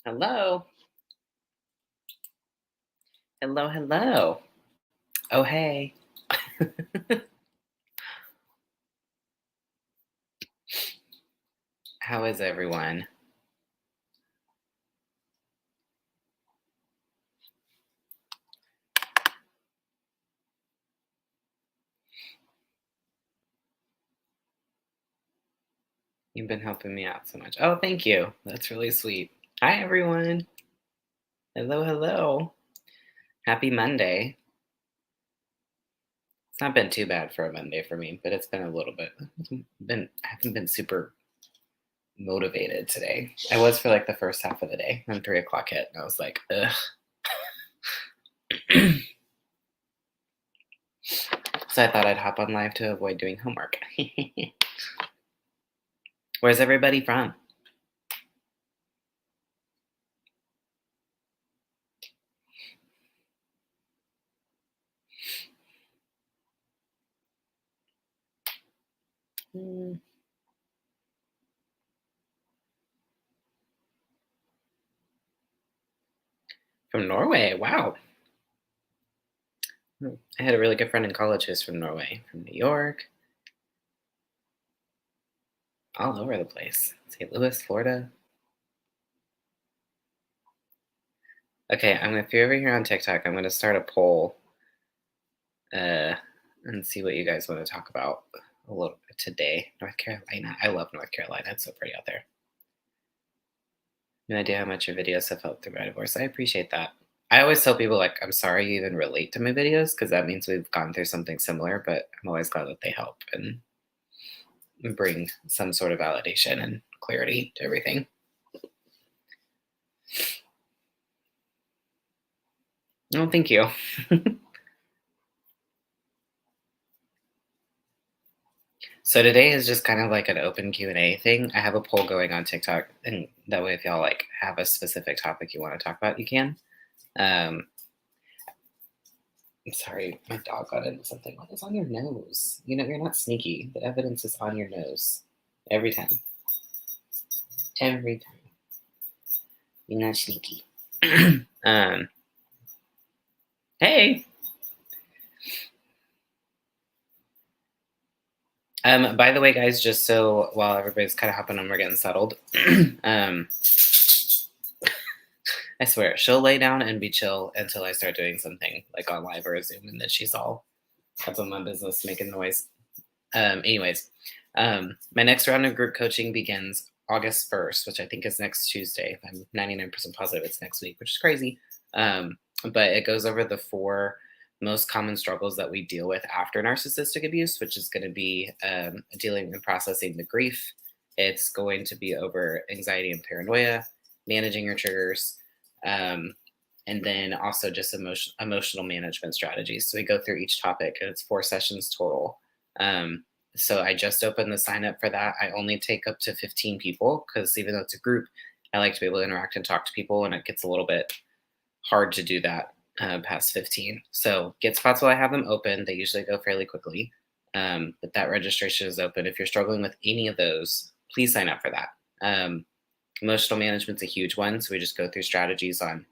Hello. Hello, hello. Oh, hey. How is everyone? You've been helping me out so much. Oh, thank you. That's really sweet. Hi, everyone. Hello, hello. Happy Monday. It's not been too bad for a Monday for me, but it's been a little bit. I haven't been super motivated today. I was for like the first half of the day. Then 3 o'clock hit, and I was like, ugh. So I thought I'd hop on live to avoid doing homework. Where's everybody from? Hmm. From Norway. Wow. I had a really good friend in college who's from Norway, from New York, all over the place. St. Louis, Florida. Okay, if you're over here on TikTok, I'm gonna start a poll uh, and see what you guys want to talk about a little bit today. North Carolina. I love North Carolina. It's so pretty out there. No idea how much your videos have helped through my divorce. I appreciate that. I always tell people like, I'm sorry you even relate to my videos because that means we've gone through something similar. But I'm always glad that they help and bring some sort of validation and clarity to everything. Oh, thank you. So today is just kind of like an open Q&A thing. I have a poll going on TikTok, and that way, if y'all like have a specific topic you want to talk about, you can. I'm sorry, my dog got into something. What is on your nose? You know, you're not sneaky. The evidence is on your nose every time. Every time. You're not sneaky. um, hey. By the way, guys, just so while everybody's kind of hopping on, we're getting settled. um, I swear, she'll lay down and be chill until I start doing something like on live or a Zoom, and then she's all up on my business making noise. Anyways, my next round of group coaching begins August 1st, which I think is next Tuesday. I'm 99% positive it's next week, which is crazy. But it goes over the 4 most common struggles that we deal with after narcissistic abuse, which is going to be dealing and processing the grief. It's going to be over anxiety and paranoia, managing your triggers, and then also just emotional management strategies. So we go through each topic, and it's 4 sessions total. So I just opened the sign up for that. I only take up to 15 people because even though it's a group, I like to be able to interact and talk to people, and it gets a little bit hard to do that past 15. So get spots while I have them open. They usually go fairly quickly, but that registration is open. If you're struggling with any of those, please sign up for that. Emotional management's a huge one. So we just go through strategies on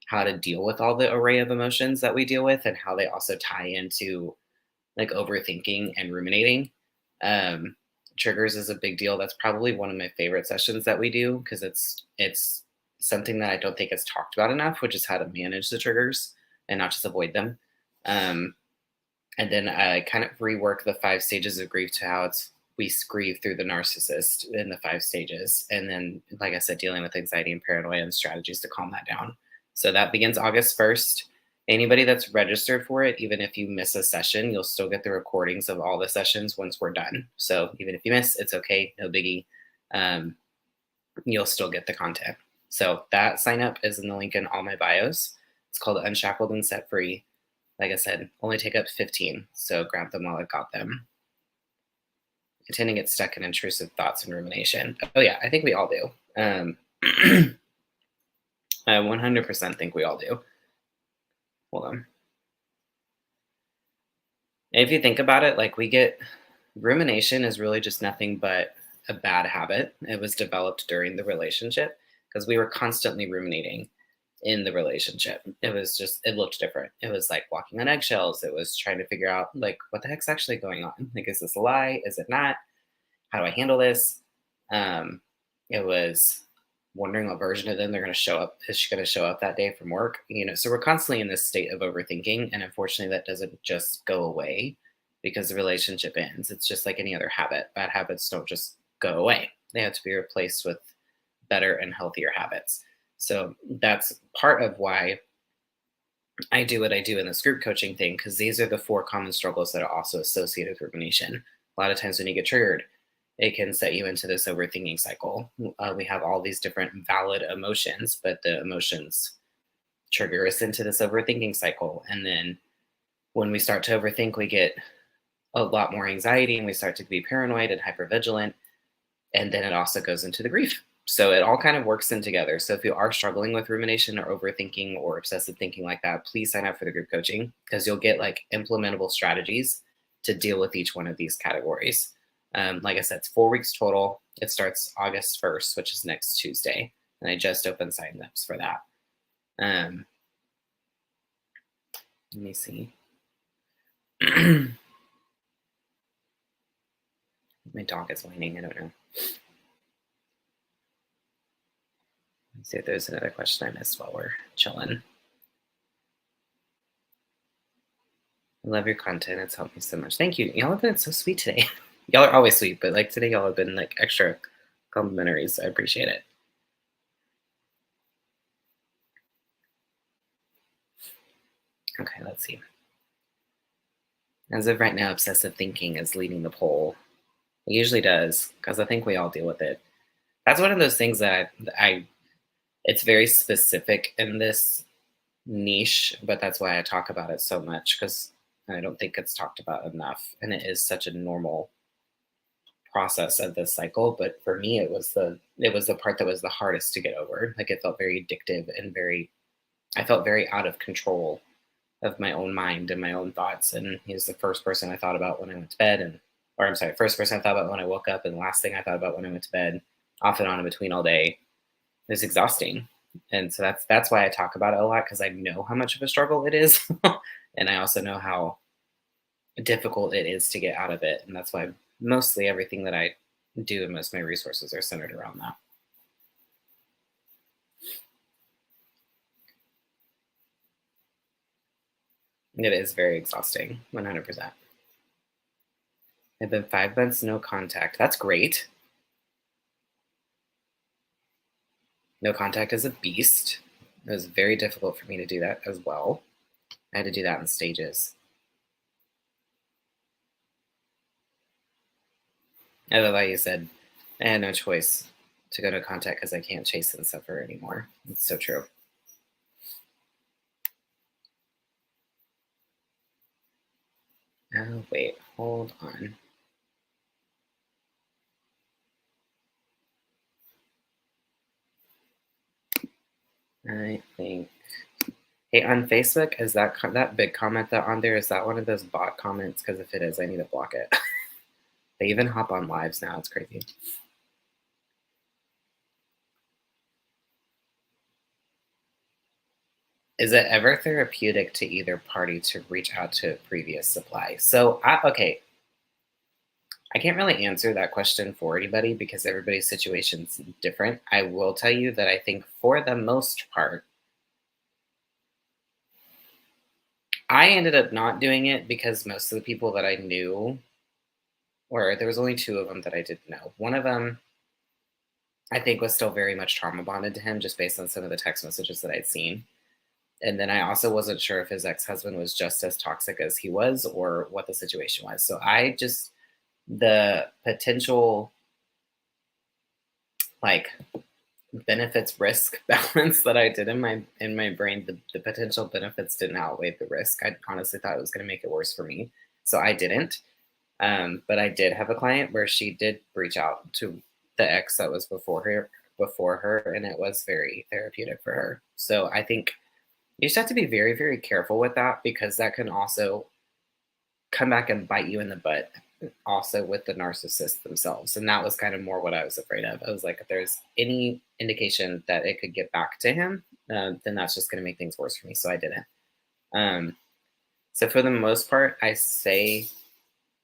how to deal with all the array of emotions that we deal with and how they also tie into like overthinking and ruminating. Um, Triggers is a big deal. That's probably one of my favorite sessions that we do because it's something that I don't think is talked about enough, which is how to manage the triggers and not just avoid them. And then I kind of rework the 5 stages of grief to how we grieve through the narcissist in the 5 stages. And then, like I said, dealing with anxiety and paranoia and strategies to calm that down. So that begins August 1st. Anybody that's registered for it, even if you miss a session, you'll still get the recordings of all the sessions once we're done. So even if you miss, it's okay, no biggie. You'll still get the content. So that sign up is in the link in all my bios. It's called Unshackled and Set Free. Like I said, only take up 15, so grab them while I've got them. I tend to get stuck in intrusive thoughts and rumination. Oh yeah, I think we all do. I 100% think we all do. Hold on. If you think about it, like rumination is really just nothing but a bad habit. It was developed during the relationship because we were constantly ruminating in the relationship. It looked different. It was like walking on eggshells. It was trying to figure out like what the heck's actually going on. Like, is this a lie? Is it not? How do I handle this? Um, it was wondering what version of them they're going to show up. Is she going to show up that day from work? So we're constantly in this state of overthinking, and unfortunately, that doesn't just go away because the relationship ends. It's just like any other habit. Bad habits don't just go away. They have to be replaced with better and healthier habits. So that's part of why I do what I do in this group coaching thing, because these are the 4 common struggles that are also associated with rumination. A lot of times when you get triggered, it can set you into this overthinking cycle. We have all these different valid emotions, but the emotions trigger us into this overthinking cycle. And then when we start to overthink, we get a lot more anxiety and we start to be paranoid and hypervigilant. And then it also goes into the grief. So it all kind of works in together. So if you are struggling with rumination or overthinking or obsessive thinking like that, please sign up for the group coaching, because you'll get like implementable strategies to deal with each one of these categories. Like I said, it's 4 weeks total. It starts August 1st, which is next Tuesday. And I just opened sign-ups for that. Let me see. My dog is whining. I don't know. Let's see if there's another question I missed while we're chilling. I love your content. It's helped me so much. Thank you. Y'all have been so sweet today. Y'all are always sweet, but like today, y'all have been like extra complimentary, so I appreciate it. Okay, let's see. As of right now, obsessive thinking is leading the poll. It usually does, because I think we all deal with it. That's one of those things that it's very specific in this niche, but that's why I talk about it so much, because I don't think it's talked about enough. And it is such a normal process of this cycle. But for me, it was the part that was the hardest to get over. Like, it felt very addictive and I felt very out of control of my own mind and my own thoughts. And he was the first person I thought about when I went to bed, first person I thought about when I woke up, and the last thing I thought about when I went to bed, off and on in between all day. It was exhausting. And so that's why I talk about it a lot, because I know how much of a struggle it is. And I also know how difficult it is to get out of it. And that's why mostly everything that I do and most of my resources are centered around that. It is very exhausting, 100%. It's been 5 months, no contact. That's great. No contact is a beast. It was very difficult for me to do that as well. I had to do that in stages. I love how you said, I had no choice to go to contact because I can't chase and suffer anymore. It's so true. Oh, wait, hold on. I think, hey, on Facebook, is that big comment that on there, is that one of those bot comments? Because if it is, I need to block it. They even hop on lives now. It's crazy. Is it ever therapeutic to either party to reach out to a previous supply? So, okay, I can't really answer that question for anybody because everybody's situation's different. I will tell you that I think for the most part, I ended up not doing it because most of the people that I knew, or there was only 2 of them that I didn't know. One of them, I think, was still very much trauma bonded to him just based on some of the text messages that I'd seen. And then I also wasn't sure if his ex-husband was just as toxic as he was or what the situation was. So the potential like benefits risk balance that I did in my brain, the potential benefits didn't outweigh the risk. I honestly thought it was going to make it worse for me. So I didn't. But I did have a client where she did reach out to the ex that was before her, and it was very therapeutic for her. So I think you just have to be very, very careful with that, because that can also come back and bite you in the butt also with the narcissist themselves. And that was kind of more what I was afraid of. I was like, if there's any indication that it could get back to him, then that's just going to make things worse for me. So I didn't. Um, so for the most part, I say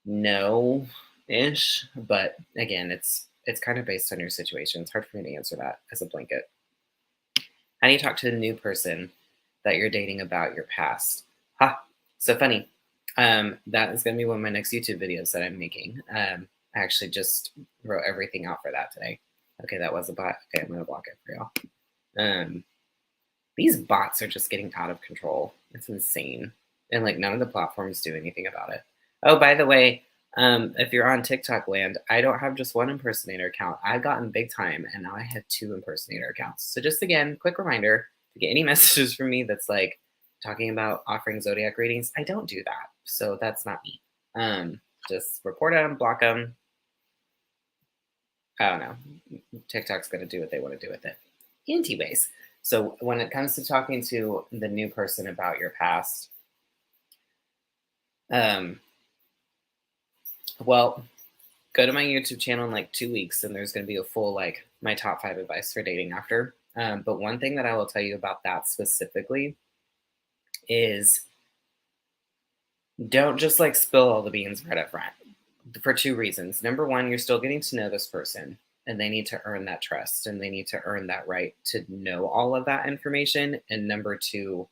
no ish. But again, it's kind of based on your situation. It's hard for me to answer that as a blanket. How do you talk to a new person that you're dating about your past? Ha! So funny. That is going to be one of my next YouTube videos that I'm making. I actually just wrote everything out for that today. Okay, that was a bot. Okay, I'm going to block it for y'all. These bots are just getting out of control. It's insane. And like none of the platforms do anything about it. Oh, by the way, if you're on TikTok land, I don't have just one impersonator account. I've gotten big time and now I have 2 impersonator accounts. So just again, quick reminder, to get any messages from me that's like talking about offering zodiac readings, I don't do that. So that's not me. Just report them, block them. I don't know. TikTok's going to do what they want to do with it. Anyways, so when it comes to talking to the new person about your past, well, go to my YouTube channel in like 2 weeks, and there's going to be a full like my top 5 advice for dating after. But one thing that I will tell you about that specifically is don't just like spill all the beans right up front for 2 reasons. Number one, you're still getting to know this person, and they need to earn that trust, and they need to earn that right to know all of that information. And number two,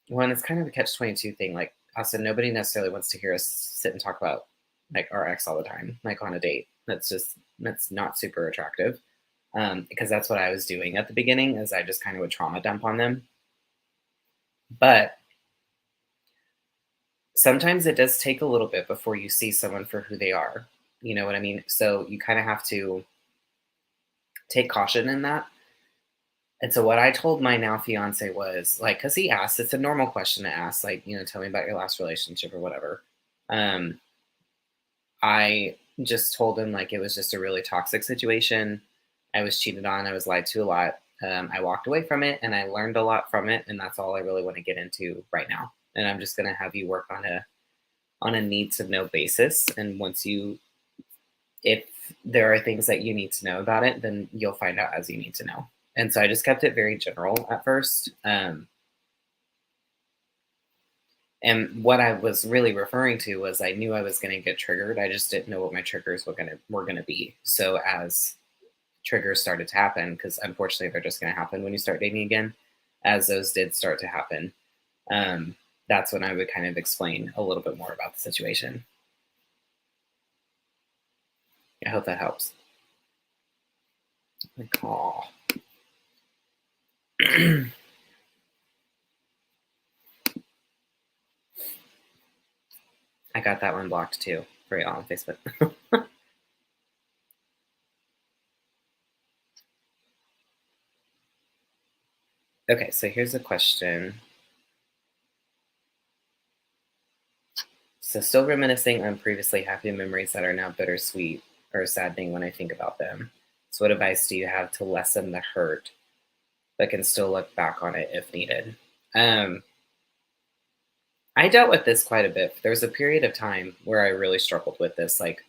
one, it's kind of a catch-22 thing. Like also, nobody necessarily wants to hear us sit and talk about like our ex all the time, like on a date. That's not super attractive. Because that's what I was doing at the beginning, is I just kind of would trauma dump on them. But sometimes it does take a little bit before you see someone for who they are. You know what I mean? So you kind of have to take caution in that. And so what I told my now fiance was like, because he asked, it's a normal question to ask, like, tell me about your last relationship or whatever. I just told him like it was just a really toxic situation. I was cheated on. I was lied to a lot. I walked away from it and I learned a lot from it. And that's all I really want to get into right now. And I'm just going to have you work on a need to know basis. And if there are things that you need to know about it, then you'll find out as you need to know. And so I just kept it very general at first. And what I was really referring to was I knew I was going to get triggered. I just didn't know what my triggers were going to be. So as triggers started to happen, because unfortunately they're just going to happen when you start dating again, as those did start to happen, that's when I would kind of explain a little bit more about the situation. I hope that helps. Like, aw. I got that one blocked too for y'all on Facebook. Okay, so here's a question. So still reminiscing on previously happy memories that are now bittersweet or saddening when I think about them. So what advice do you have to lessen the hurt but can still look back on it if needed? I dealt with this quite a bit. There was a period of time where I really struggled with this, like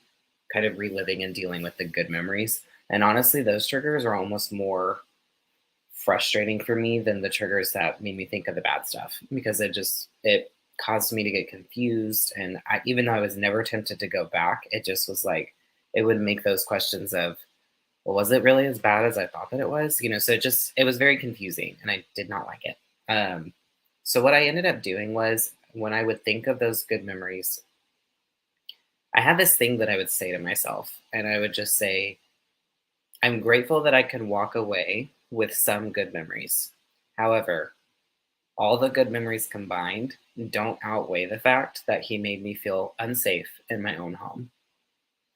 kind of reliving and dealing with the good memories. And honestly, those triggers are almost more frustrating for me than the triggers that made me think of the bad stuff, because it caused me to get confused. And even though I was never tempted to go back, it just was like, it would make those questions of, well, was it really as bad as I thought that it was? So it was very confusing and I did not like it. So what I ended up doing was, when I would think of those good memories, I had this thing that I would say to myself, and I would just say, I'm grateful that I can walk away with some good memories. However, all the good memories combined don't outweigh the fact that he made me feel unsafe in my own home.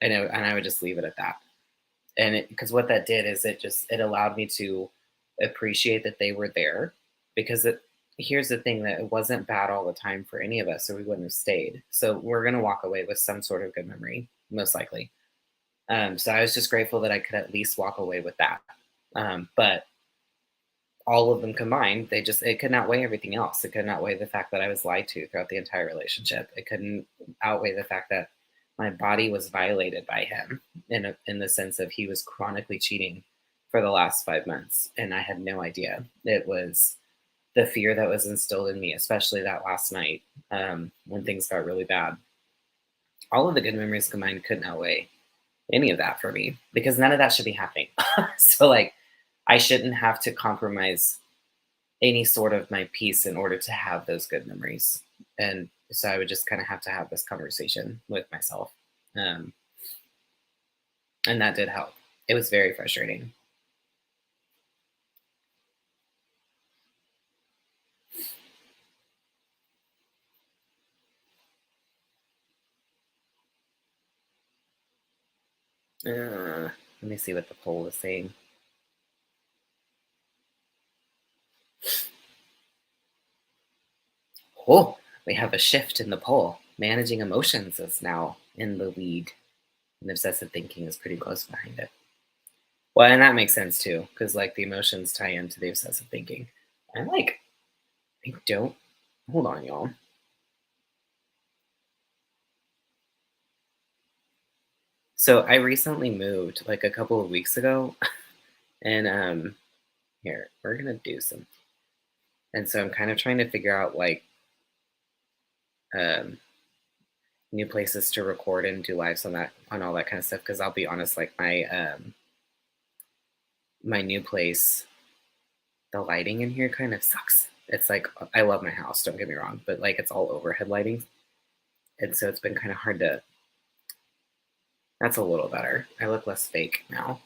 And I would just leave it at that. And because what that did is it allowed me to appreciate that they were there, because here's the thing, that it wasn't bad all the time for any of us, or we wouldn't have stayed. So we're going to walk away with some sort of good memory, most likely. So I was just grateful that I could at least walk away with that. But all of them combined, it could not weigh everything else. It could not weigh the fact that I was lied to throughout the entire relationship. It couldn't outweigh the fact that my body was violated by him in the sense of he was chronically cheating for the last 5 months, and I had no idea. It was the fear that was instilled in me, especially that last night when things got really bad. All of the good memories combined couldn't outweigh any of that for me because none of that should be happening. So, like, I shouldn't have to compromise any sort of my peace in order to have those good memories. And so I would just kind of have to have this conversation with myself. Um, and that did help. It was very frustrating. Let me see what the poll is saying. Oh, we have a shift in the poll. Managing emotions is now in the lead, and obsessive thinking is pretty close behind it. Well, and that makes sense too, because like the emotions tie into the obsessive thinking. I'm like, I don't. Hold on, y'all. So I recently moved like a couple of weeks ago, and here we're gonna do some. And so I'm kind of trying to figure out like um new places to record and do lives on all that kind of stuff. Because I'll be honest, like my new place, the lighting in here kind of sucks. It's like I love my house, don't get me wrong, but like it's all overhead lighting, and so it's been kind of hard to. That's a little better. I look less fake now.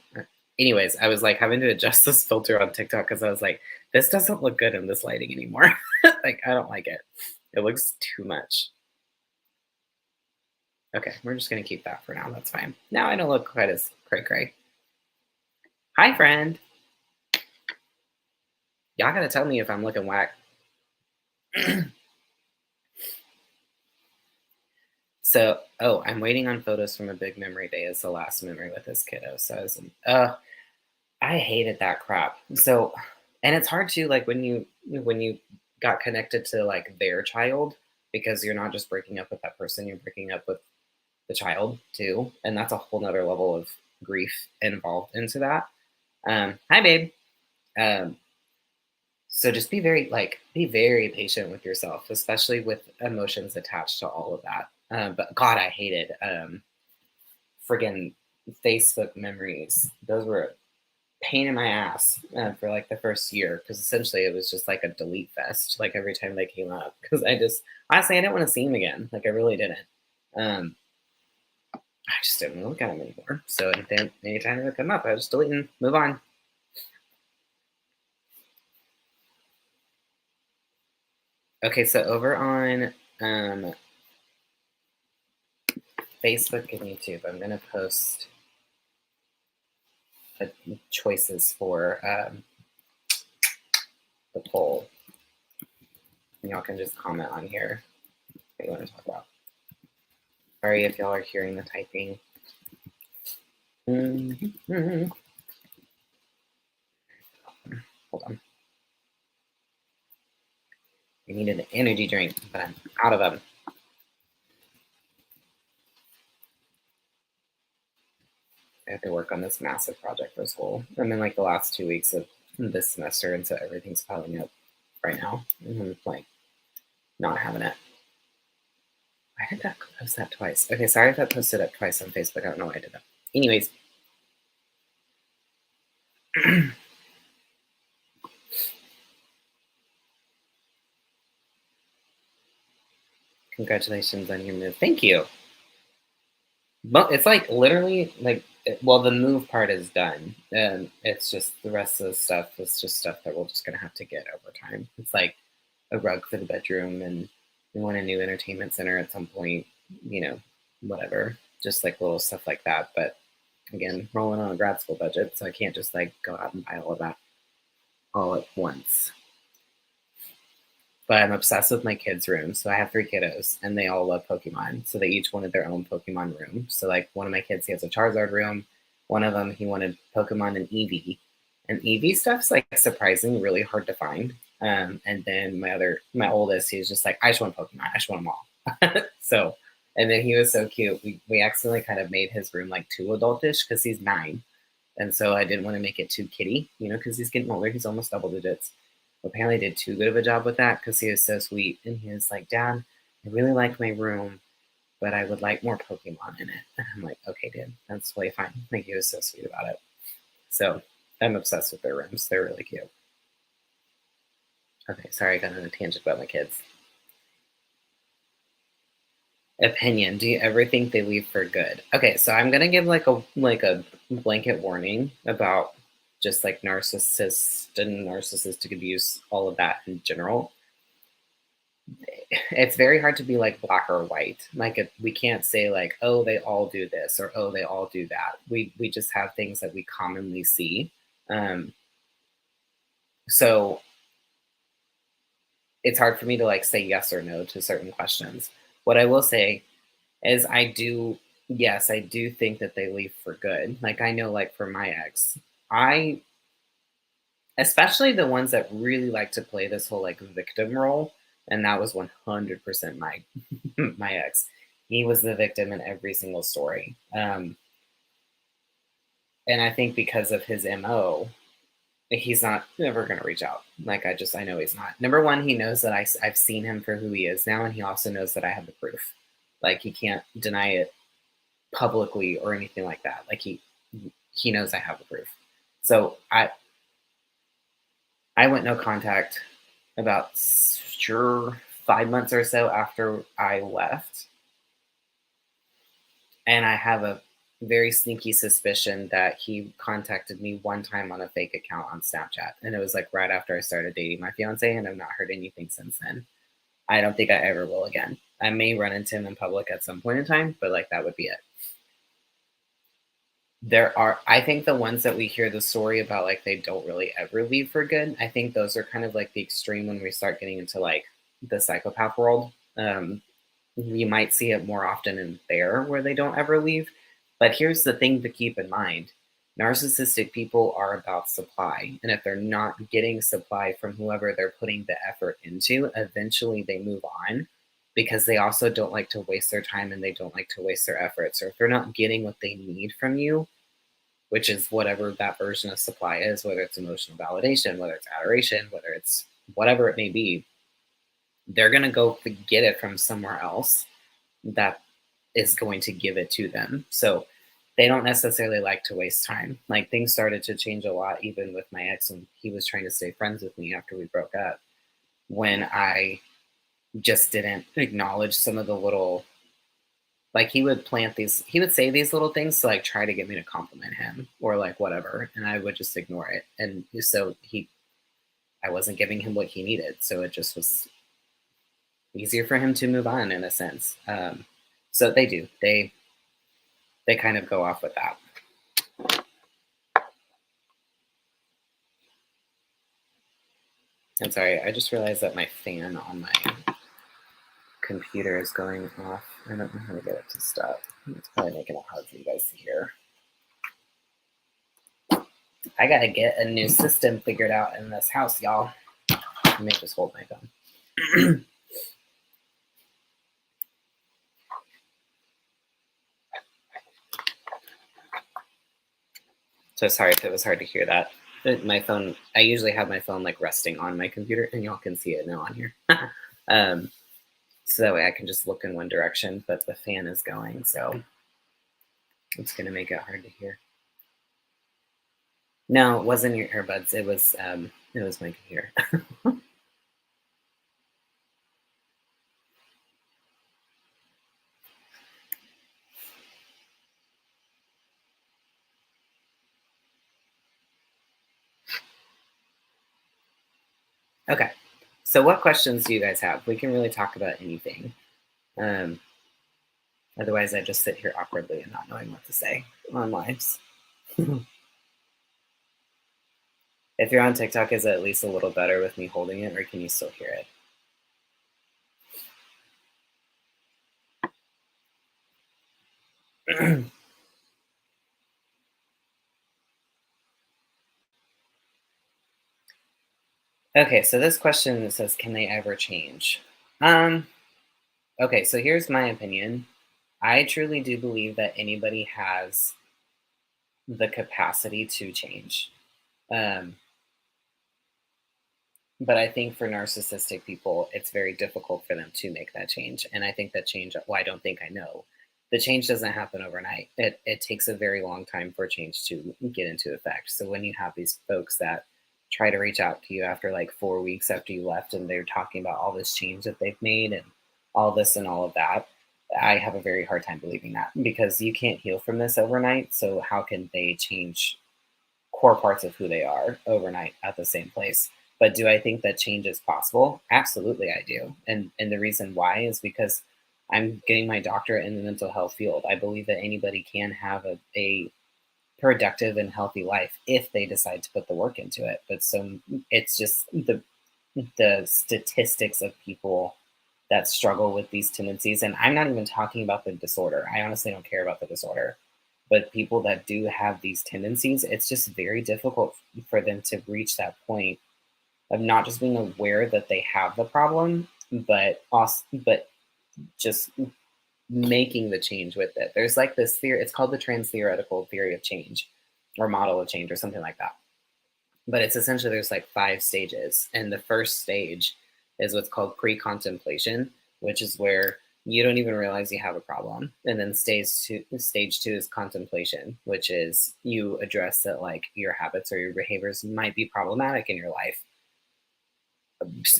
Anyways, I was like having to adjust this filter on TikTok because I was like, this doesn't look good in this lighting anymore. Like, I don't like it. It looks too much. Okay, we're just gonna keep that for now. That's fine. Now I don't look quite as cray. Hi, friend. Y'all gotta tell me if I'm looking whack. So, oh, I'm waiting on photos from a big memory day as the last memory with this kiddo. So I hated that crap. So, and it's hard to like when you got connected to like their child because you're not just breaking up with that person, you're breaking up with the child too, and that's a whole nother level of grief involved into that. Hi, babe. Um, so just be very patient with yourself, especially with emotions attached to all of that. But God, I hated friggin' Facebook memories. Those were a pain in my ass for like the first year because essentially it was just like a delete fest. Like every time they came up, because I just honestly I didn't want to see them again. Like I really didn't. Um, I just didn't look at them anymore. So anytime they come up, I just delete and move on. Okay, so over on Facebook and YouTube, I'm gonna post choices for the poll. And y'all can just comment on here what you want to talk about. Sorry if y'all are hearing the typing. Hold on. I needed an energy drink, but I'm out of them. I have to work on this massive project for school. I'm in like the last 2 weeks of this semester, and so everything's piling up right now. And I'm like not having it. Why did that post that twice? Okay, sorry if that posted up twice on Facebook. I don't know why I did that. Anyways. Congratulations on your move. Thank you. But it's like literally like well, the move part is done, and it's just the rest of the stuff is just stuff that we're just gonna have to get over time. It's like a rug for the bedroom, and we want a new entertainment center at some point. You know, whatever, just like little stuff like that. But again, rolling on a grad school budget, so I can't just like go out and buy all of that all at once. But I'm obsessed with my kids' room. So I have 3 kiddos, and they all love Pokemon. So they each wanted their own Pokemon room. So like one of my kids, he has a Charizard room. One of them, he wanted Pokemon and Eevee. And Eevee stuff's like surprisingly really hard to find. And then my oldest, he's just like, I just want Pokemon. I just want them all. So And then he was so cute. We accidentally kind of made his room like too adultish because he's 9. And so I didn't want to make it too kiddie, because he's getting older. He's almost double digits. Apparently did too good of a job with that because he was so sweet. And he was like, Dad, I really like my room, but I would like more Pokemon in it. And I'm like, okay, dude, that's totally fine. Like, he was so sweet about it. So I'm obsessed with their rooms. They're really cute. Okay, sorry, I got on a tangent about my kids. Opinion. Do you ever think they leave for good? Okay, so I'm gonna give like a blanket warning about just like narcissist and narcissistic abuse, all of that in general. It's very hard to be like black or white. Like, we can't say like, oh, they all do this or oh, they all do that. We just have things that we commonly see. Um, so it's hard for me to like say yes or no to certain questions. What I will say is yes, I do think that they leave for good. Like, I know, like, for my ex, I, especially the ones that really like to play this whole like victim role, and that was 100% my my ex. He was the victim in every single story. And I think because of his MO, he's not never going to reach out. Like, I know he's not. Number one, he knows that I've seen him for who he is now, and he also knows that I have the proof. Like, he can't deny it publicly or anything like that. Like, he knows I have the proof. So I went no contact about sure 5 months or so after I left, and I have a very sneaky suspicion that he contacted me one time on a fake account on Snapchat, and it was like right after I started dating my fiance, and I've not heard anything since then. I don't think I ever will again. I may run into him in public at some point in time, but like, that would be it. I think the ones that we hear the story about, like, they don't really ever leave for good. I think those are kind of like the extreme when we start getting into like the psychopath world. You might see it more often in there where they don't ever leave. But here's the thing to keep in mind: narcissistic people are about supply. And if they're not getting supply from whoever they're putting the effort into, eventually they move on, because they also don't like to waste their time and they don't like to waste their efforts. Or if they're not getting what they need from you, which is whatever that version of supply is, whether it's emotional validation, whether it's adoration, whether it's whatever it may be, they're going to go get it from somewhere else that is going to give it to them. So they don't necessarily like to waste time. Like, things started to change a lot, even with my ex, and he was trying to stay friends with me after we broke up, when I just didn't acknowledge some of the little, like, he would say these little things to like try to get me to compliment him or like whatever, and I would just ignore it. And so I wasn't giving him what he needed, so it just was easier for him to move on in a sense. So they kind of go off with that. I'm sorry, I just realized that my fan on my computer is going off. I don't know how to get it to stop. It's probably making it hard for you guys to hear. I gotta get a new system figured out in this house, y'all. Let me just hold my phone. So sorry if it was hard to hear that. My phone, I usually have my phone like resting on my computer, and y'all can see it now on here. So that way I can just look in one direction, but the fan is going, so it's gonna make it hard to hear. No, it wasn't your earbuds. It was my computer. Okay. So what questions do you guys have? We can really talk about anything. Otherwise, I just sit here awkwardly and not knowing what to say on lives. If you're on TikTok, is it at least a little better with me holding it, or can you still hear it? Okay, so this question says, can they ever change? Okay, so here's my opinion. I truly do believe that anybody has the capacity to change. Um, but I think for narcissistic people, it's very difficult for them to make that change. And I think that change, well, I don't think I know. The change doesn't happen overnight. It takes a very long time for change to get into effect. So when you have these folks that try to reach out to you after like 4 weeks after you left and they're talking about all this change that they've made and all this and all of that, I have a very hard time believing that because you can't heal from this overnight. So how can they change core parts of who they are overnight at the same place? But do I think that change is possible? Absolutely, I do. And the reason why is because I'm getting my doctorate in the mental health field. I believe that anybody can have a productive and healthy life if they decide to put the work into it. But so it's just the statistics of people that struggle with these tendencies. And I'm not even talking about the disorder. I honestly don't care about the disorder. But people that do have these tendencies, it's just very difficult for them to reach that point of not just being aware that they have the problem, but also, but just making the change with it. There's like this theory, it's called the trans theoretical theory of change or model of change or something like that. But it's essentially there's like 5 stages. And the first stage is what's called pre-contemplation, which is where you don't even realize you have a problem. And then stage two is contemplation, which is you address that like your habits or your behaviors might be problematic in your life.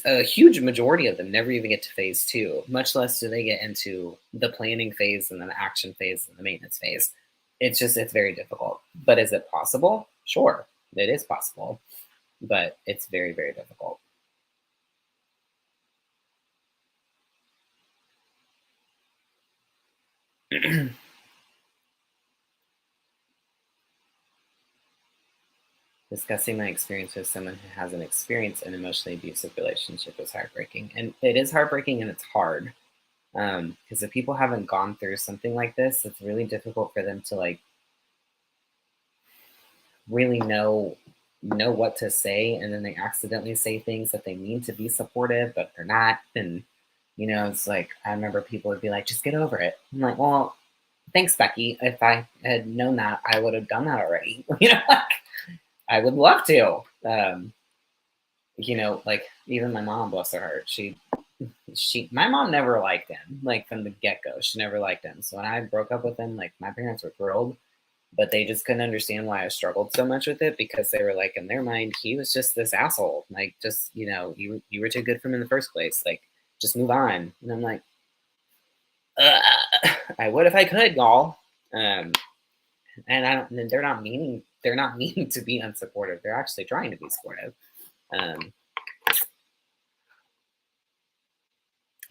A huge majority of them never even get to phase two, much less do they get into the planning phase and then the action phase and the maintenance phase. It's very difficult. But is it possible? Sure, it is possible, but it's very, very difficult. Discussing my experience with someone who hasn't experienced an emotionally abusive relationship is heartbreaking. And it is heartbreaking and it's hard. Because if people haven't gone through something like this, it's really difficult for them to like really know what to say, and then they accidentally say things that they mean to be supportive but they're not. And it's like I remember people would be like, just get over it. I'm like, well, thanks, Becky. If I had known that, I would have done that already. Like I would love to. Like even my mom, bless her heart, my mom never liked him, like from the get-go. She never liked him. So when I broke up with him, like my parents were thrilled, but they just couldn't understand why I struggled so much with it because they were like, in their mind, he was just this asshole. Like, just you were too good for him in the first place. Like, just move on. And I'm like, I would if I could, y'all. Um, and I don't. And they're not meaning. They're not meaning to be unsupportive. They're actually trying to be supportive. It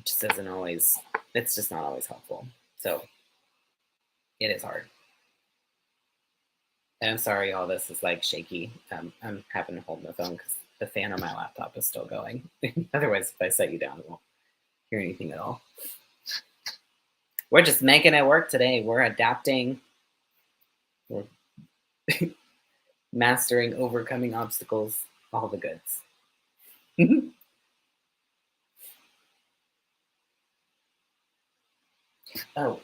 just doesn't always. It's just not always helpful. So it is hard. And I'm sorry, all this is like shaky. I'm having to hold my phone because the fan on my laptop is still going. Otherwise, if I set you down, it won't hear anything at all. We're just making it work today. We're adapting. We're mastering, overcoming obstacles, all the goods. Oh,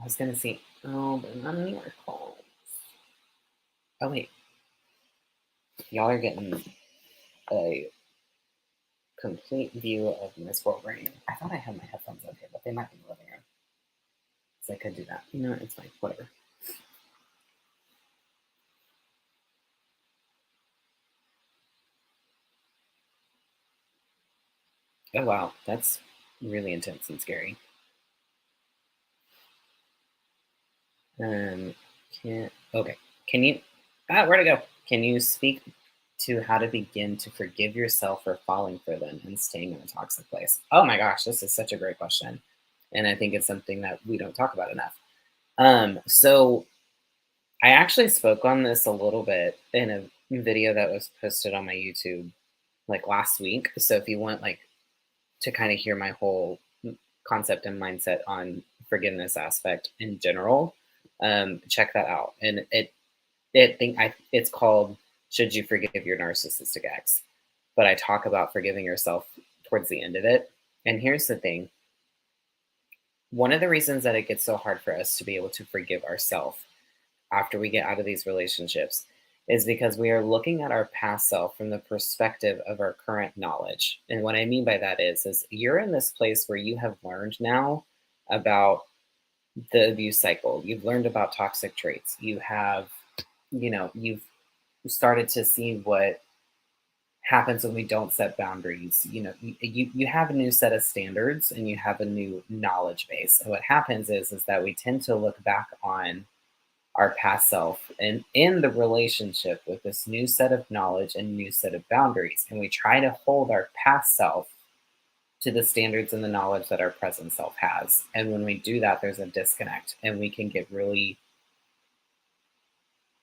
I was gonna say, oh, but not anymore. Oh, wait, y'all are getting a complete view of Miss Wolverine. I thought I had my headphones out here, but they might be in the living room. So I could do that. It's fine. Whatever. Oh wow, that's really intense and scary. Um, can okay. Can you? Where'd it go? Can you speak to how to begin to forgive yourself for falling for them and staying in a toxic place? Oh my gosh, this is such a great question, and I think it's something that we don't talk about enough. So I actually spoke on this a little bit in a video that was posted on my YouTube like last week. So if you want like to kind of hear my whole concept and mindset on forgiveness aspect in general, check that out. And it's called "Should You Forgive Your Narcissistic Ex?" But I talk about forgiving yourself towards the end of it. And here's the thing: One of the reasons that it gets so hard for us to be able to forgive ourselves after we get out of these relationships is because we are looking at our past self from the perspective of our current knowledge. And what I mean by that is you're in this place where you have learned now about the abuse cycle. You've learned about toxic traits. You have, you've started to see what happens when we don't set boundaries. You have a new set of standards and you have a new knowledge base. And what happens is that we tend to look back on our past self and in the relationship with this new set of knowledge and new set of boundaries, and we try to hold our past self to the standards and the knowledge that our present self has. And when we do that, there's a disconnect, and we can get really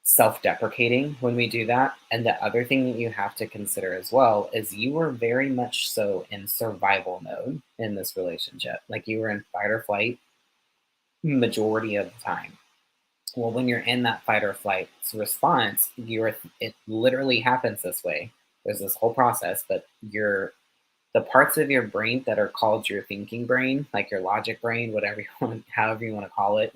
self-deprecating when we do that. And the other thing that you have to consider as well is you were very much so in survival mode in this relationship. Like you were in fight or flight majority of the time. Well, when you're in that fight or flight response, it literally happens this way. There's this whole process, but the parts of your brain that are called your thinking brain, like your logic brain, whatever you want, however you want to call it,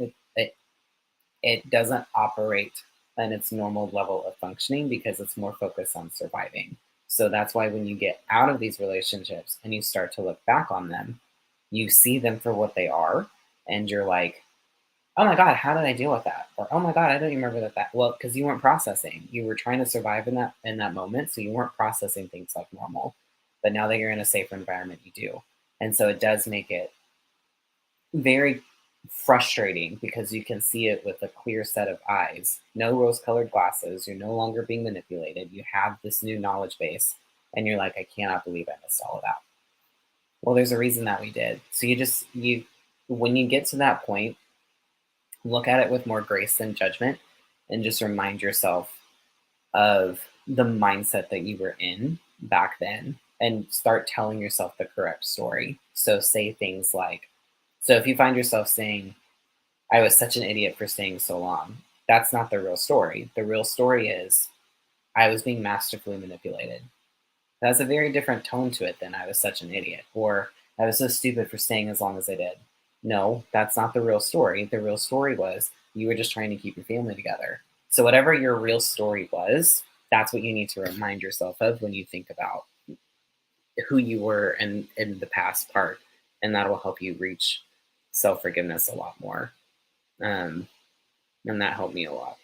it doesn't operate at its normal level of functioning because it's more focused on surviving. So that's why when you get out of these relationships and you start to look back on them, you see them for what they are, and you're like, oh my God, how did I deal with that? Or oh my God, I don't even remember that. Well, because you weren't processing. You were trying to survive in that moment, so you weren't processing things like normal. But now that you're in a safer environment, you do. And so it does make it very frustrating because you can see it with a clear set of eyes. No rose-colored glasses. You're no longer being manipulated. You have this new knowledge base, and you're like, I cannot believe I missed all of that. Well, there's a reason that we did. So when you get to that point, look at it with more grace than judgment, and just remind yourself of the mindset that you were in back then and start telling yourself the correct story. So say things like, so if you find yourself saying, I was such an idiot for staying so long, that's not the real story. The real story is, I was being masterfully manipulated. That has a very different tone to it than I was such an idiot, or I was so stupid for staying as long as I did. No, that's not the real story. The real story was you were just trying to keep your family together. So, whatever your real story was, that's what you need to remind yourself of when you think about who you were in the past part. And that will help you reach self forgiveness a lot more. Um, and that helped me a lot.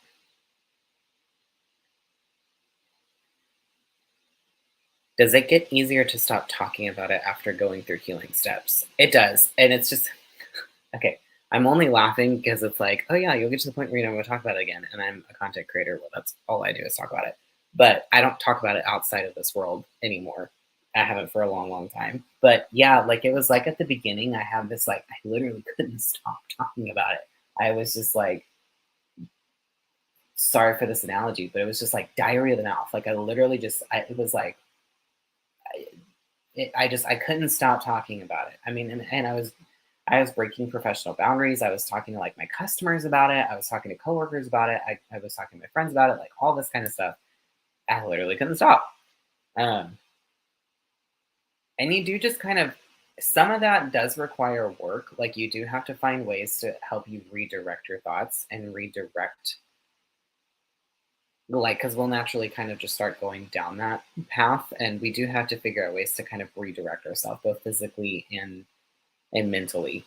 Does it get easier to stop talking about it after going through healing steps? It does. And it's just, okay, I'm only laughing because it's like, oh yeah, you'll get to the point where you don't want to talk about it again. And I'm a content creator. Well, that's all I do is talk about it. But I don't talk about it outside of this world anymore. I haven't for a long, long time. But yeah, like it was like at the beginning, I had this like, I literally couldn't stop talking about it. I was just like, sorry for this analogy, but it was just like diarrhea of the mouth. Like I literally it was like, I couldn't stop talking about it. I mean, and I was breaking professional boundaries. I was talking to like my customers about it. I was talking to coworkers about it. I was talking to my friends about it, like all this kind of stuff. I literally couldn't stop. Um, and you do just kind of, some of that does require work. Like you do have to find ways to help you redirect your thoughts and redirect, like, because we'll naturally kind of just start going down that path. And we do have to figure out ways to kind of redirect ourselves, both physically and mentally.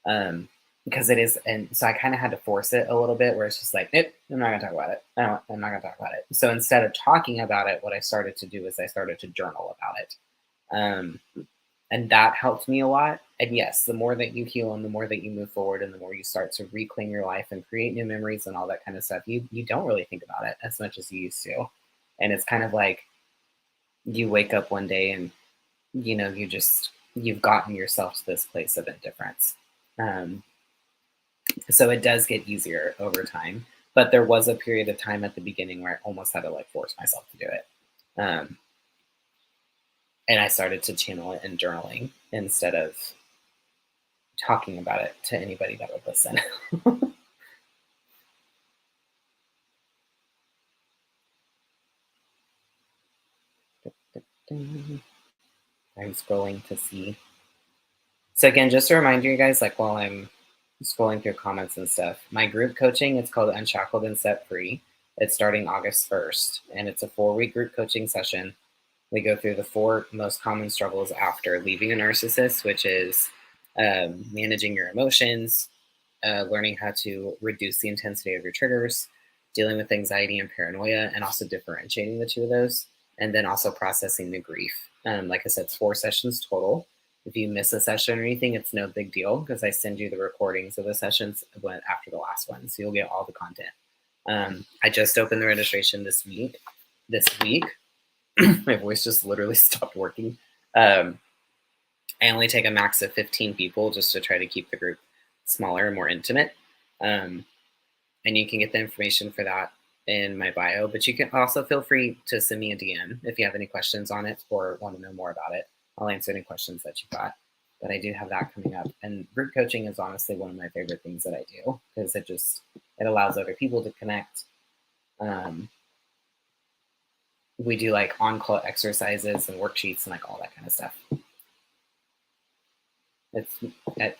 Because it is, and so I kind of had to force it a little bit where it's just like, nope, I'm not gonna talk about it. I'm not gonna talk about it. So instead of talking about it, what I started to do is I started to journal about it. Um, and that helped me a lot. And yes, the more that you heal and the more that you move forward and the more you start to reclaim your life and create new memories and all that kind of stuff, you don't really think about it as much as you used to. And it's kind of like you wake up one day and you've gotten yourself to this place of indifference. Um, so it does get easier over time, but there was a period of time at the beginning where I almost had to like force myself to do it. Um, and I started to channel it in journaling instead of talking about it to anybody that would listen. I'm scrolling to see. So again, just a reminder, you guys, like while I'm scrolling through comments and stuff, my group coaching, it's called Unshackled and Set Free. It's starting August 1st, and it's a 4-week group coaching session. We go through the 4 most common struggles after leaving a narcissist, which is managing your emotions, learning how to reduce the intensity of your triggers, dealing with anxiety and paranoia, and also differentiating the two of those, and then also processing the grief. Like I said, it's 4 sessions total. If you miss a session or anything, it's no big deal because I send you the recordings of the sessions after the last one, so you'll get all the content. I just opened the registration this week. My voice just literally stopped working. I only take a max of 15 people just to try to keep the group smaller and more intimate. And you can get the information for that in my bio, but you can also feel free to send me a DM if you have any questions on it or want to know more about it. I'll answer any questions that you've got. But I do have that coming up. And group coaching is honestly one of my favorite things that I do because it allows other people to connect. We do like on-call exercises and worksheets and like all that kind of stuff.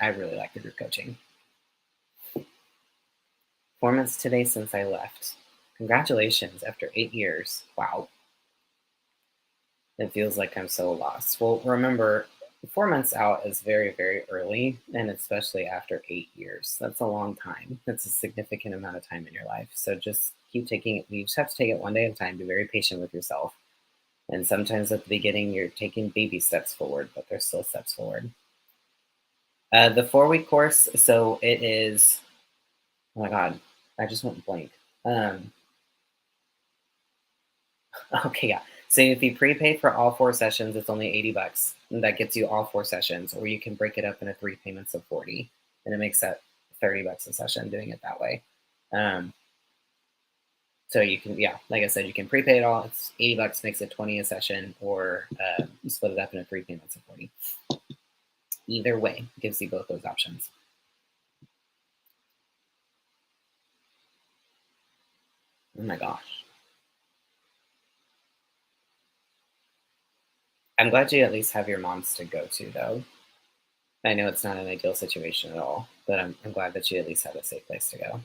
I really like the group coaching. 4 months today since I left. Congratulations, after 8 years. Wow. It feels like I'm so lost. Well, remember, 4 months out is very, very early, and especially after 8 years. That's a long time. That's a significant amount of time in your life. So just keep taking it. You just have to take it one day at a time. Be very patient with yourself. And sometimes at the beginning, you're taking baby steps forward, but there's still steps forward. The 4-week course, so it is, oh my God, I just went blank. Okay, yeah. So if you prepay for all 4 sessions, it's only $80. And that gets you all 4 sessions, or you can break it up into 3 payments of 40, and it makes that $30 a session doing it that way. So you can, yeah, like I said, you can prepay it all. It's $80, makes it 20 a session, or split it up into 3 payments of 40. Either way, gives you both those options. Oh my gosh. I'm glad you at least have your moms to go to, though. I know it's not an ideal situation at all, but I'm glad that you at least have a safe place to go.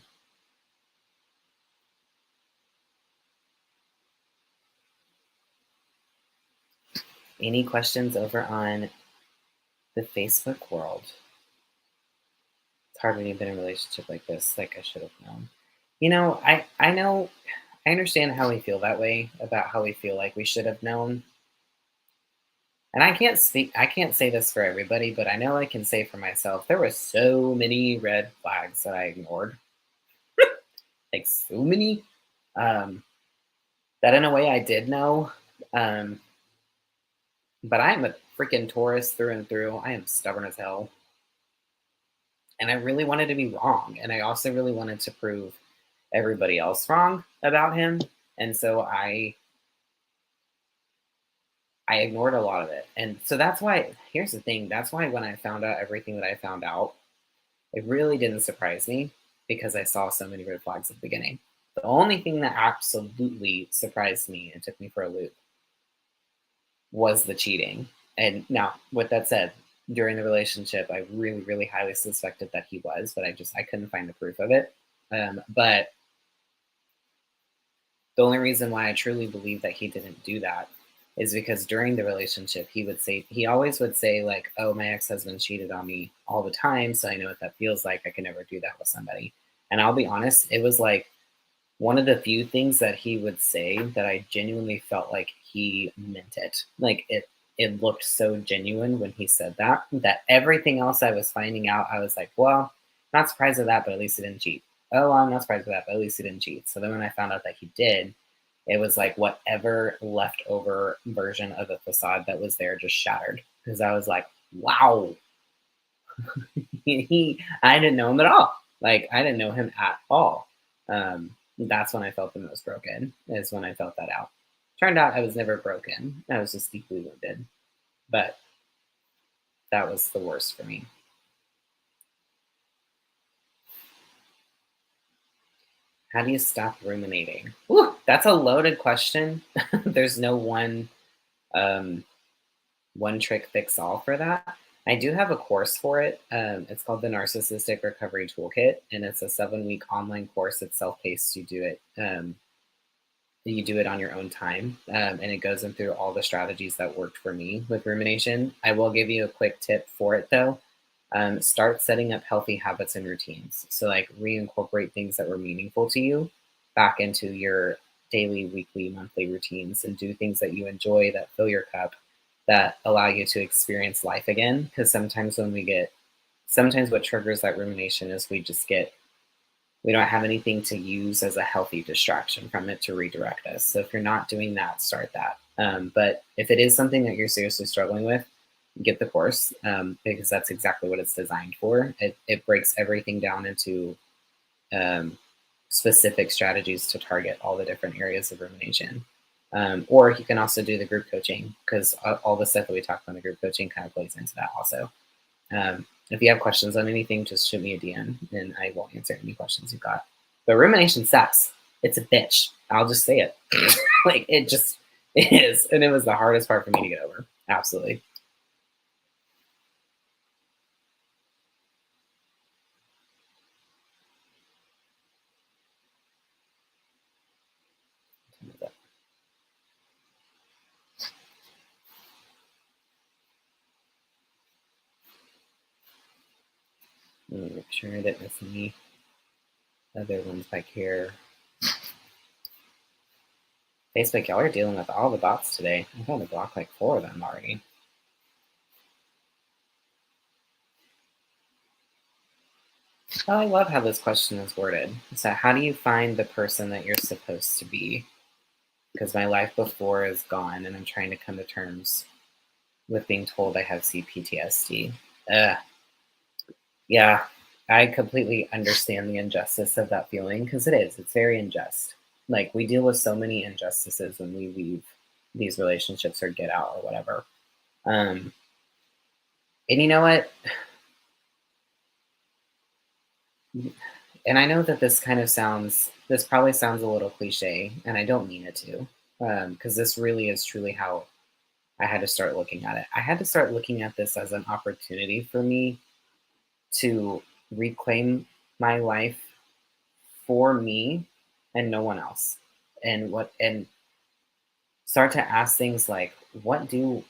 Any questions over on the Facebook world? It's hard when you've been in a relationship like this, like I should have known. You know, I know, I understand how we feel that way about how we feel like we should have known. And I can't say this for everybody, but I know I can say for myself, there were so many red flags that I ignored. Like so many. That in a way I did know. But I am a freaking Taurus through and through. I am stubborn as hell. And I really wanted to be wrong. And I also really wanted to prove everybody else wrong about him. And so I ignored a lot of it. And so that's why, here's the thing, that's why when I found out everything that I found out, it really didn't surprise me because I saw so many red flags at the beginning. The only thing that absolutely surprised me and took me for a loop was the cheating. And now, with that said, during the relationship, I really, really highly suspected that he was, but I couldn't find the proof of it. But the only reason why I truly believe that he didn't do that is because during the relationship, he always would say like, "Oh, my ex-husband cheated on me all the time, so I know what that feels like. I can never do that with somebody." And I'll be honest, it was like one of the few things that he would say that I genuinely felt like he meant it. Like it looked so genuine when he said that everything else I was finding out, I was like, well, not surprised at that, but at least he didn't cheat. Oh, I'm not surprised at that, but at least he didn't cheat. So then when I found out that he did, it was like whatever leftover version of the facade that was there just shattered. Because I was like, wow. I didn't know him at all. Like, I didn't know him at all. That's when I felt the most broken, is when I felt that out. Turned out I was never broken. I was just deeply wounded. But that was the worst for me. How do you stop ruminating? Whew, that's a loaded question. There's no one trick fix all for that. I do have a course for it. It's called the Narcissistic Recovery Toolkit, and it's a 7-week online course. It's self-paced. You do it on your own time, and it goes in through all the strategies that worked for me with rumination. I will give you a quick tip for it though. Start setting up healthy habits and routines. So, like, reincorporate things that were meaningful to you back into your daily, weekly, monthly routines, and do things that you enjoy that fill your cup, that allow you to experience life again. Because sometimes what triggers that rumination is we don't have anything to use as a healthy distraction from it to redirect us. So if you're not doing that, start that. But if it is something that you're seriously struggling with, get the course, because that's exactly what it's designed for. It breaks everything down into um, specific strategies to target all the different areas of rumination. Or you can also do the group coaching, because all the stuff that we talked about in the group coaching kind of plays into that also. If you have questions on anything, just shoot me a DM and I will answer any questions you've got. But rumination sucks. It's a bitch. I'll just say it. Like, it just is. And it was the hardest part for me to get over. Absolutely. Make sure I didn't miss any other ones back here. Facebook, y'all are dealing with all the bots today. I've only blocked like 4 of them already. Oh, I love how this question is worded. So, how do you find the person that you're supposed to be? Because my life before is gone and I'm trying to come to terms with being told I have CPTSD. Yeah, I completely understand the injustice of that feeling, because it is. It's very unjust. Like, we deal with so many injustices when we leave these relationships or get out or whatever. Um, and you know what? And I know that this probably sounds a little cliche, and I don't mean it to, because this really is truly how I had to start looking at it. I had to start looking at this as an opportunity for me to reclaim my life for me and no one else. And start to ask things like, what do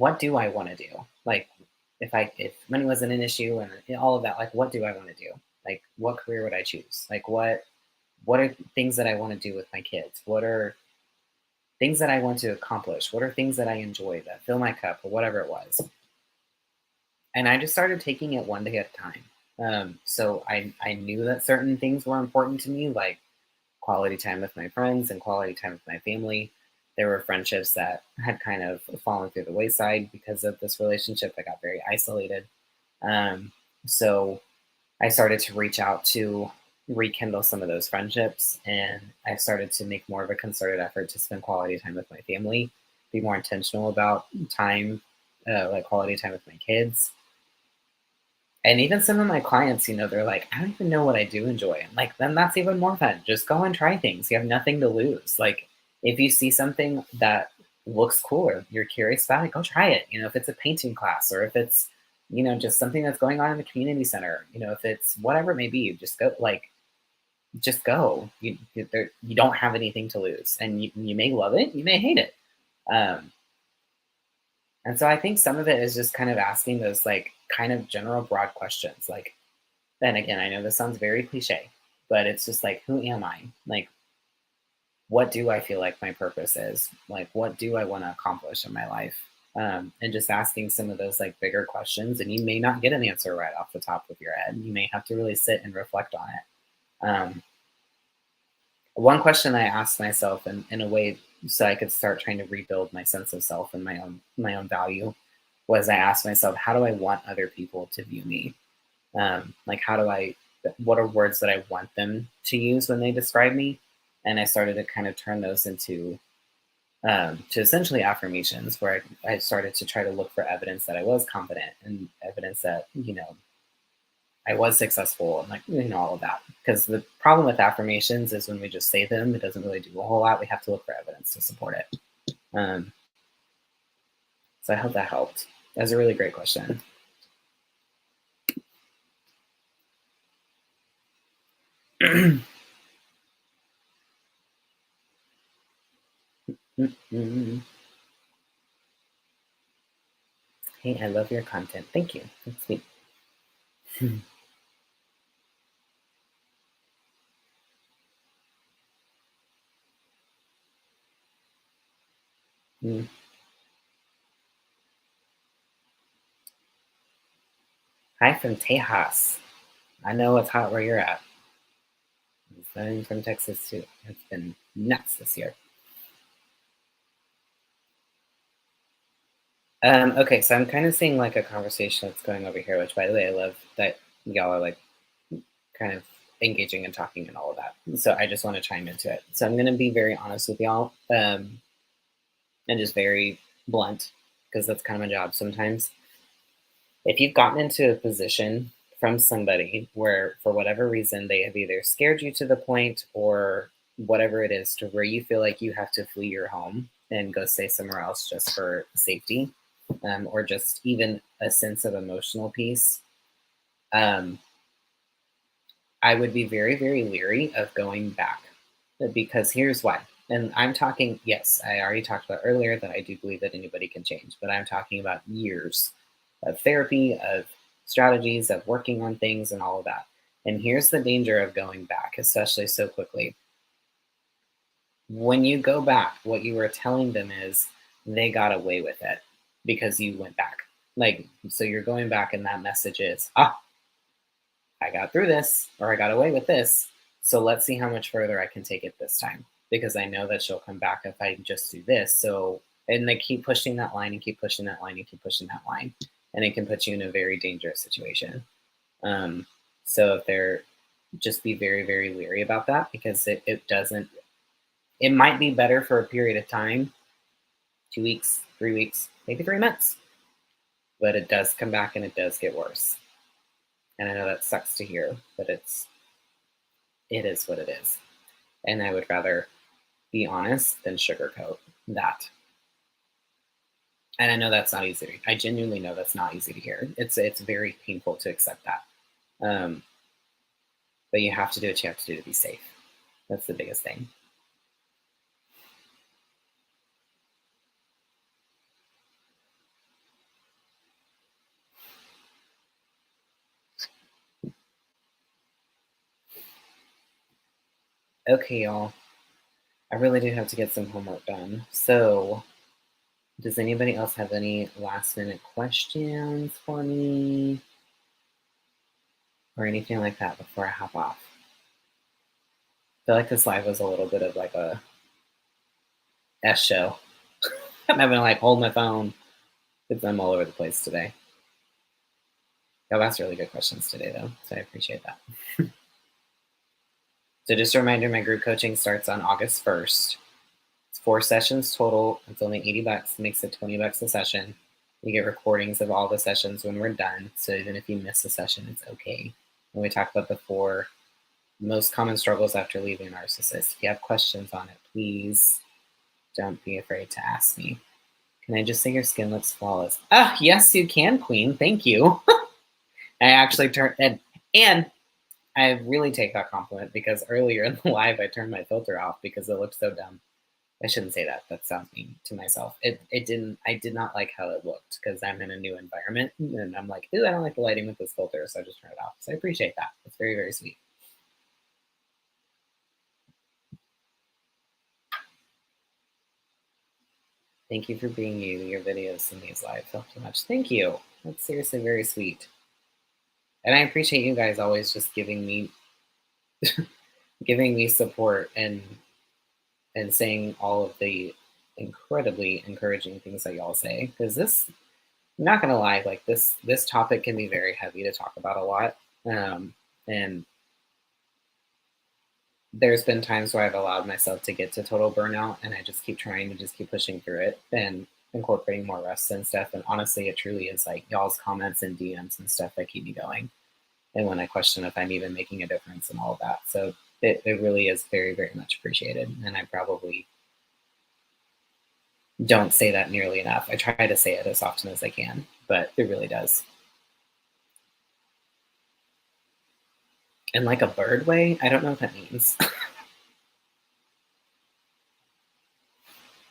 I want to do? Like, if money wasn't an issue and all of that, like, what do I want to do? Like, what career would I choose? Like, what are things that I want to do with my kids? What are things that I want to accomplish? What are things that I enjoy that fill my cup or whatever it was? And I just started taking it one day at a time. So I knew that certain things were important to me, like quality time with my friends and quality time with my family. There were friendships that had kind of fallen through the wayside because of this relationship. I got very isolated. Um, so I started to reach out to rekindle some of those friendships, and I started to make more of a concerted effort to spend quality time with my family, be more intentional about time, like quality time with my kids. And even some of my clients, they're like, I don't even know what I do enjoy. I'm like, then that's even more fun. Just go and try things. You have nothing to lose. Like, if you see something that looks cool or you're curious about it, go try it. If it's a painting class, or if it's, just something that's going on in the community center, if it's whatever it may be, you just go, like, just go. You don't have anything to lose. And you may love it, you may hate it. Um, and so I think some of it is just kind of asking those, like, kind of general broad questions. Like, then again, I know this sounds very cliche, but it's just like, who am I? Like, what do I feel like my purpose is? Like, what do I want to accomplish in my life? And just asking some of those, like, bigger questions. And you may not get an answer right off the top of your head. You may have to really sit and reflect on it. One question I asked myself in a way so I could start trying to rebuild my sense of self and my own value was, I asked myself, how do I want other people to view me? Like, what are words that I want them to use when they describe me? And I started to kind of turn those into to essentially affirmations, where I started to try to look for evidence that I was confident, and evidence that, I was successful, and, like, all of that. Because the problem with affirmations is when we just say them, it doesn't really do a whole lot. We have to look for evidence to support it. Um, so I hope that helped. That was a really great question. Hey, I love your content. Thank you. That's sweet. Mm. Hi from Tejas. I know it's hot where you're at. I'm from Texas too. It's been nuts this year. Okay, so I'm kind of seeing like a conversation that's going over here, which by the way, I love that y'all are like kind of engaging and talking and all of that. So I just want to chime into it. So I'm going to be very honest with y'all, and just very blunt because that's kind of my job sometimes. If you've gotten into a position from somebody where, for whatever reason, they have either scared you to the point or whatever it is to where you feel like you have to flee your home and go stay somewhere else just for safety, or just even a sense of emotional peace, um, I would be very, very leery of going back because here's why. And I'm talking, yes, I already talked about earlier that I do believe that anybody can change, but I'm talking about years of therapy, of strategies, of working on things, and all of that. And here's the danger of going back, especially so quickly. When you go back, what you are telling them is they got away with it because you went back. Like, so you're going back, and that message is, I got through this, or I got away with this. So let's see how much further I can take it this time because I know that she'll come back if I just do this. So, and they keep pushing that line and keep pushing that line and keep pushing that line. And it can put you in a very dangerous situation. Um, so if they're just be very, very leery about that because it doesn't, it might be better for a period of time, 2 weeks, 3 weeks, maybe 3 months, but it does come back and it does get worse. And I know that sucks to hear, but it is what it is. And I would rather be honest than sugarcoat that. And I know that's not easy. I genuinely know that's not easy to hear. It's very painful to accept that. Um, but you have to do what you have to do to be safe. That's the biggest thing. Okay, y'all. I really do have to get some homework done. So, does anybody else have any last minute questions for me or anything like that before I hop off? I feel like this live was a little bit of like a S show. I'm having to like hold my phone because I'm all over the place today. Y'all asked really good questions today, though, so I appreciate that. So just a reminder, my group coaching starts on August 1st. It's 4 sessions total. It's only $80, makes it $20 a session. You get recordings of all the sessions when we're done, so even if you miss a session, it's okay. And we talk about the 4 most common struggles after leaving a narcissist. If you have questions on it, please don't be afraid to ask me. Can I just say your skin looks flawless? Ah, yes, you can, Queen. Thank you. I actually turned and I really take that compliment because earlier in the live I turned my filter off because it looked so dumb. I shouldn't say that. That sounds mean to myself. It didn't. I did not like how it looked because I'm in a new environment and I'm like, ooh, I don't like the lighting with this filter, so I just turned it off. So I appreciate that. It's very, very sweet. Thank you for being you. Your videos and these lives help so much. Thank you. That's seriously very sweet. And I appreciate you guys always just giving me support and saying all of the incredibly encouraging things that y'all say. Because this, I'm not gonna lie, like this topic can be very heavy to talk about a lot. And there's been times where I've allowed myself to get to total burnout, and I just keep trying to just keep pushing through it and incorporating more rest and stuff. And honestly, it truly is like y'all's comments and DMs and stuff that keep me going. And when I question if I'm even making a difference and all of that. So it really is very, very much appreciated. And I probably don't say that nearly enough. I try to say it as often as I can, but it really does. In like a bird way? I don't know what that means.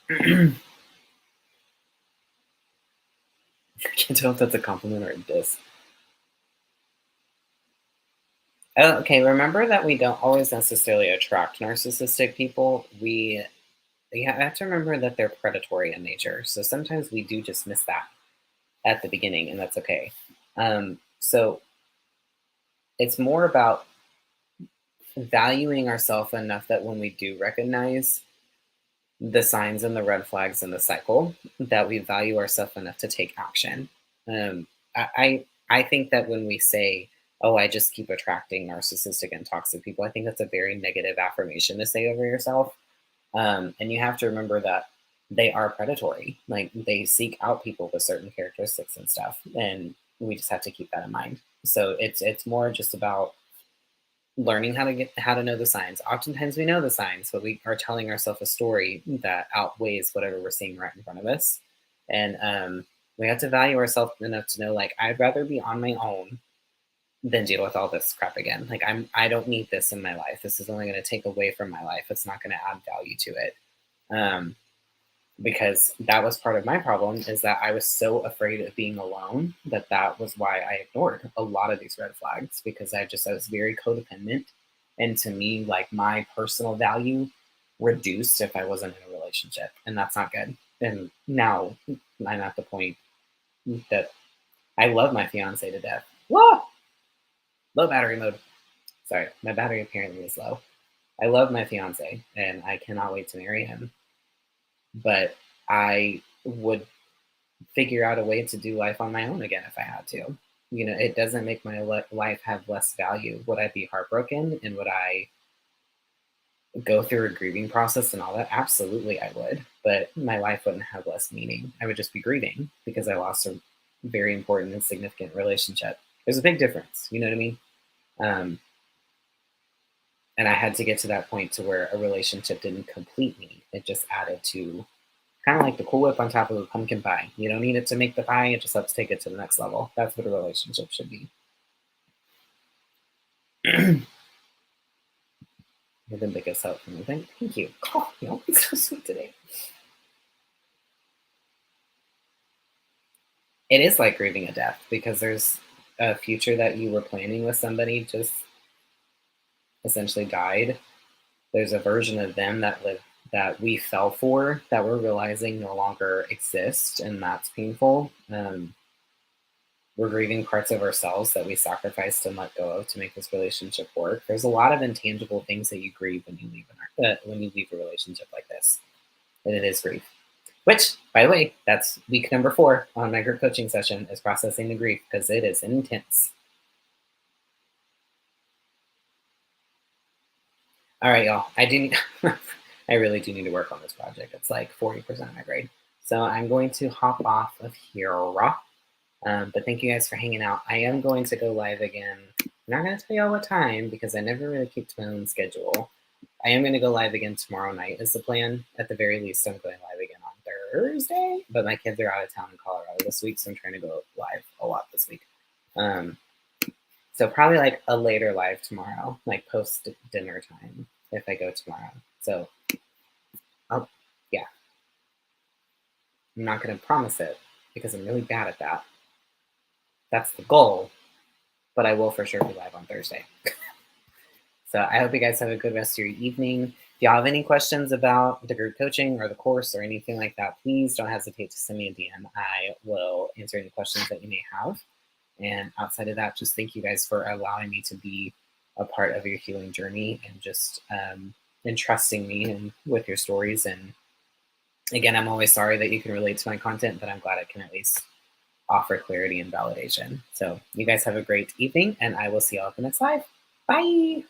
I can't tell if that's a compliment or a diss. Oh, okay, remember that we don't always necessarily attract narcissistic people. We have to remember that they're predatory in nature. So sometimes we do just miss that at the beginning, and that's okay. So it's more about valuing ourselves enough that when we do recognize the signs and the red flags in the cycle, that we value ourselves enough to take action. I think that when we say, "Oh, I just keep attracting narcissistic and toxic people," I think that's a very negative affirmation to say over yourself. And you have to remember that they are predatory. Like they seek out people with certain characteristics and stuff, and we just have to keep that in mind. So it's more just about learning how to know the signs. Oftentimes we know the signs, but we are telling ourselves a story that outweighs whatever we're seeing right in front of us. And we have to value ourselves enough to know, like, I'd rather be on my own than deal with all this crap again. Like I don't need this in my life. This is only going to take away from my life. It's not going to add value to it. Um, because that was part of my problem, is that I was so afraid of being alone that was why I ignored a lot of these red flags, because I was very codependent, and to me, like, my personal value reduced if I wasn't in a relationship, and that's not good. And now I'm at the point that I love my fiance to death. Whoa, low battery mode. Sorry, my battery apparently is low. I love my fiance and I cannot wait to marry him, but I would figure out a way to do life on my own again if I had to. You know, it doesn't make my life have less value. Would I be heartbroken and would I go through a grieving process and all that? Absolutely, I would. But my life wouldn't have less meaning. I would just be grieving because I lost a very important and significant relationship. There's a big difference. You know what I mean? Um, and I had to get to that point to where a relationship didn't complete me. It just added to, kind of like the Cool Whip on top of a pumpkin pie. You don't need it to make the pie, it just helps take it to the next level. That's what a relationship should be. You're the biggest help for me. Thank you. Oh, you know, it's so sweet today. It is like grieving a death because there's a future that you were planning with somebody just essentially died. There's a version of them that lived, that we fell for, that we're realizing no longer exists, and that's painful. We're grieving parts of ourselves that we sacrificed and let go of to make this relationship work. There's a lot of intangible things that you grieve when you leave when you leave a relationship like this, and it is grief. Which, by the way, that's week number 4 on my group coaching session, is processing the grief, because it is intense. All right, y'all. I do need, I really do need to work on this project. It's like 40% of my grade. So I'm going to hop off of here. But thank you guys for hanging out. I am going to go live again. I'm not going to tell y'all what time because I never really keep to my own schedule. I am going to go live again tomorrow night is the plan. At the very least, I'm going live again on Thursday. But my kids are out of town in Colorado this week, so I'm trying to go live a lot this week. So probably like a later live tomorrow, like post dinner time if I go tomorrow. So, yeah. I'm not going to promise it because I'm really bad at that. That's the goal, but I will for sure be live on Thursday. So I hope you guys have a good rest of your evening. If y'all have any questions about the group coaching or the course or anything like that, please don't hesitate to send me a DM. I will answer any questions that you may have. And outside of that, just thank you guys for allowing me to be a part of your healing journey and just entrusting me and with your stories. And again, I'm always sorry that you can relate to my content, but I'm glad I can at least offer clarity and validation. So you guys have a great evening, and I will see y'all at the next live. Bye.